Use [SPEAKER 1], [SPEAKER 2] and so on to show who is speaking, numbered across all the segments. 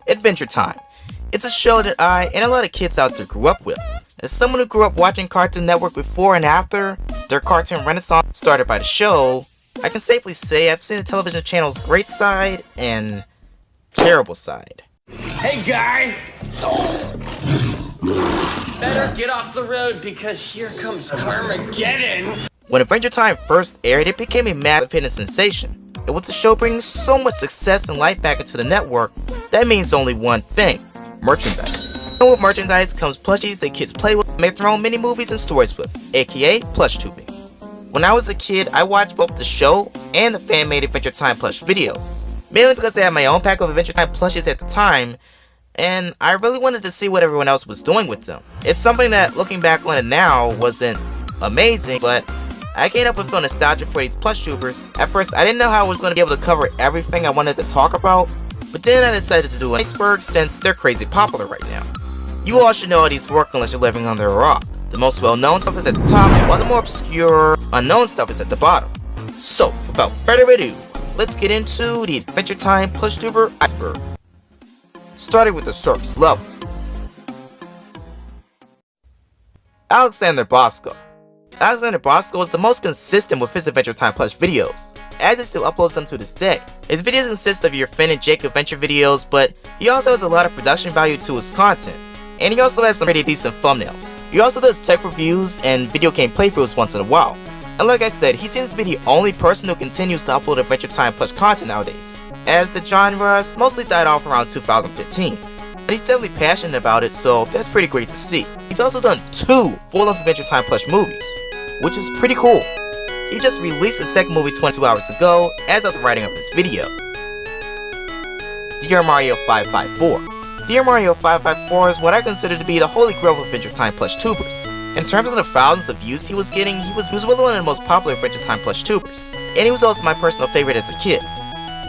[SPEAKER 1] Adventure Time. It's a show that I and a lot of kids out there grew up with. As someone who grew up watching Cartoon Network before and after their cartoon renaissance started by the show, I can safely say I've seen the television channel's great side and terrible side.
[SPEAKER 2] Hey guy! Better get off the road because here comes Carmageddon!
[SPEAKER 1] When Adventure Time first aired, it became a massive hit and sensation. And with the show bringing so much success and life back into the network, that means only one thing: merchandise. And with merchandise comes plushies that kids play with and make their own mini movies and stories with, aka plush tubing. When I was a kid, I watched both the show and the fan-made Adventure Time plush videos, mainly because I had my own pack of Adventure Time plushies at the time, and I really wanted to see what everyone else was doing with them. It's something that, looking back on it now, wasn't amazing, but I can't help but feel nostalgic for these PlushTubers. At first, I didn't know how I was going to be able to cover everything I wanted to talk about, but then I decided to do an Iceberg since they're crazy popular right now. You all should know how these work unless you're living under a rock. The most well-known stuff is at the top, while the more obscure, unknown stuff is at the bottom. So, without further ado, let's get into the Adventure Time PlushTuber Iceberg. Starting with the surface level. Alexander Bosco. Alexander Bosco is the most consistent with his Adventure Time plush videos, as he still uploads them to this day. His videos consist of your Finn and Jake adventure videos, but he also has a lot of production value to his content, and he also has some pretty decent thumbnails. He also does tech reviews and video game playthroughs once in a while. And like I said, he seems to be the only person who continues to upload Adventure Time plush content nowadays, as the genre mostly died off around 2015. But he's definitely passionate about it, so that's pretty great to see. He's also done 2 full-length Adventure Time plush movies, which is pretty cool. He just released the second movie 22 hours ago, as of the writing of this video. Dear Mario 554. Dear Mario 554 is what I consider to be the holy grail of Adventure Time PlushTubers. In terms of the thousands of views he was getting, he was one of the most popular Adventure Time PlushTubers, and he was also my personal favorite as a kid.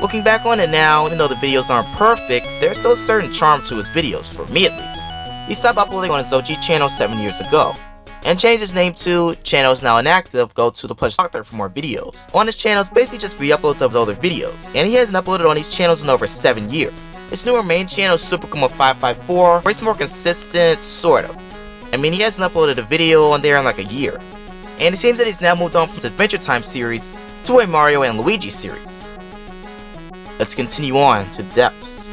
[SPEAKER 1] Looking back on it now, even though the videos aren't perfect, there's still a certain charm to his videos, for me at least. He stopped uploading on his OG channel 7 years ago, and changed his name to Channel is Now Inactive, go to the Plush Doctor for more videos. On his channel is basically just re-uploads of his older videos, and he hasn't uploaded on these channels in over 7 years. His newer main channel, Supercoma 554, where he's more consistent, sort of. I mean, he hasn't uploaded a video on there in like a year. And it seems that he's now moved on from his Adventure Time series to a Mario and Luigi series. Let's continue on to the depths.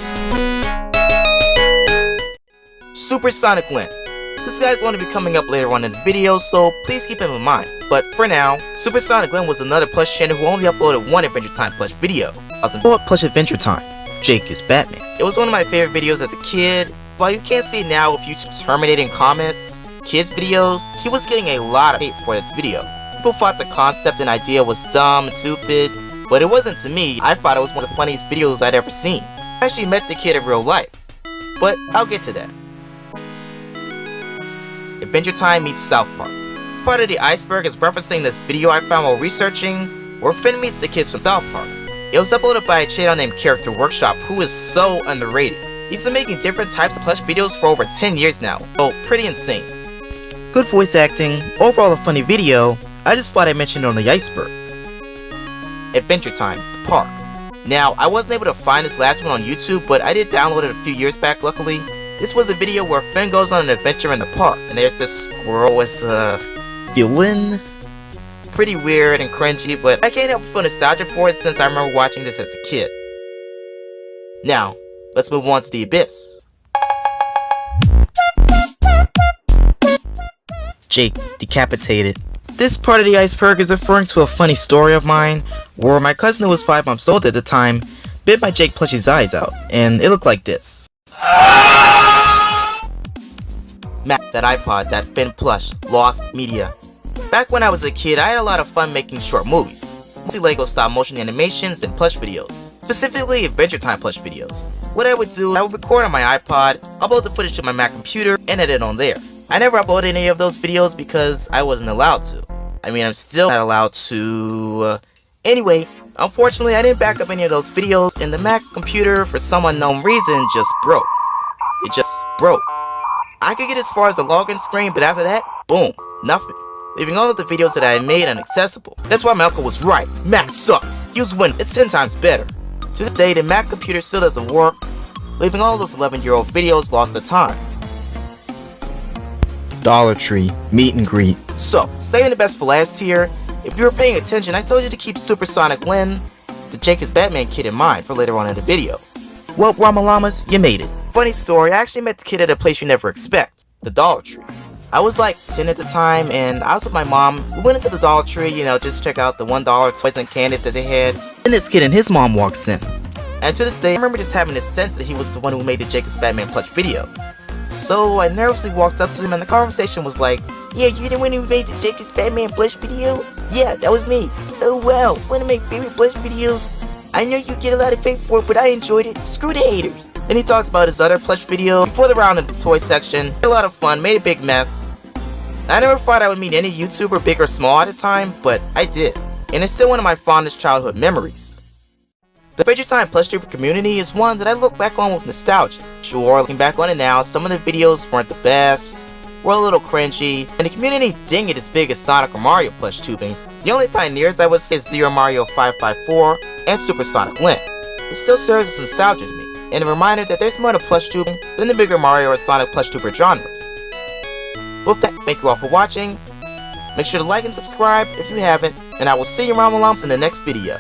[SPEAKER 1] Supersonic Link. This guy's going to be coming up later on in the video, so please keep him in mind. But for now, Supersonic Glenn was another plush channel who only uploaded one Adventure Time plush video. Plush Adventure Time. Jake is Batman. It was one of my favorite videos as a kid. While you can't see now with YouTube terminating comments, kids videos, he was getting a lot of hate for this video. People thought the concept and idea was dumb and stupid, but it wasn't to me. I thought it was one of the funniest videos I'd ever seen. I actually met the kid in real life, but I'll get to that. Adventure Time meets South Park. Part of the Iceberg is referencing this video I found while researching, where Finn meets the kids from South Park. It was uploaded by a channel named Character Workshop, who is so underrated. He's been making different types of plush videos for over 10 years now, so pretty insane. Good voice acting, overall a funny video. I just thought I'd mention it on the Iceberg. Adventure Time, the park. Now, I wasn't able to find this last one on YouTube, but I did download it a few years back luckily. This was a video where Finn goes on an adventure in the park, and there's this squirrel as a villain. Pretty weird and cringy, but I can't help but feel nostalgic for it since I remember watching this as a kid. Now, let's move on to the Abyss. Jake decapitated. This part of the Iceberg is referring to a funny story of mine, where my cousin who was 5 months old at the time bit my Jake plushie's eyes out, and it looked like this. Mac, that iPod, that Finn plush, lost media. Back when I was a kid, I had a lot of fun making short movies, mostly Lego stop motion animations and plush videos, specifically Adventure Time plush videos. What I would do, I would record on my iPod, upload the footage to my Mac computer, and edit on there. I never uploaded any of those videos because I wasn't allowed to. I mean, I'm still not allowed to. Anyway, unfortunately, I didn't back up any of those videos, and the Mac computer, for some unknown reason, just broke. It just broke. I could get as far as the login screen, but after that, boom, nothing. Leaving all of the videos that I had made inaccessible. That's why my uncle was right. Mac sucks. Use Windows. It's 10 times better. To this day, the Mac computer still doesn't work, leaving all of those 11-year-old videos lost to time. Dollar Tree, meet and greet. So, saving the best for last here, if you were paying attention, I told you to keep Supersonic Lynn, the Jacob's Batman kid, in mind for later on in the video. Well, Ramalamas, you made it. Funny story, I actually met the kid at a place you never expect, the Dollar Tree. I was like 10 at the time, and I was with my mom. We went into the Dollar Tree, just check out the $1 toys and candy that they had. And this kid and his mom walks in. And to this day, I remember just having this sense that he was the one who made the Jacob's Batman plush video. So I nervously walked up to him, and the conversation was like, "Yeah, you the one who made the Jacob's Batman plush video?" "Yeah, that was me." "Oh wow, it's one of my favorite plush videos. I know you get a lot of fame for it, but I enjoyed it. Screw the haters." Then he talked about his other plush video before the round in the toy section. Had a lot of fun, made a big mess. I never thought I would meet any YouTuber, big or small at the time, but I did. And it's still one of my fondest childhood memories. The Adventure Time PlushTuber community is one that I look back on with nostalgia. Sure, looking back on it now, some of the videos weren't the best, were a little cringy, and the community didn't get as big as Sonic or Mario plush tubing. The only pioneers I would say is Zero Mario 554 and Supersonic Lynn. It still serves as nostalgia to me, and a reminder that there's more to plush tubing than the bigger Mario or Sonic plush tuber genres. With that, thank you all for watching. Make sure to like and subscribe if you haven't, and I will see you around the lumps in the next video.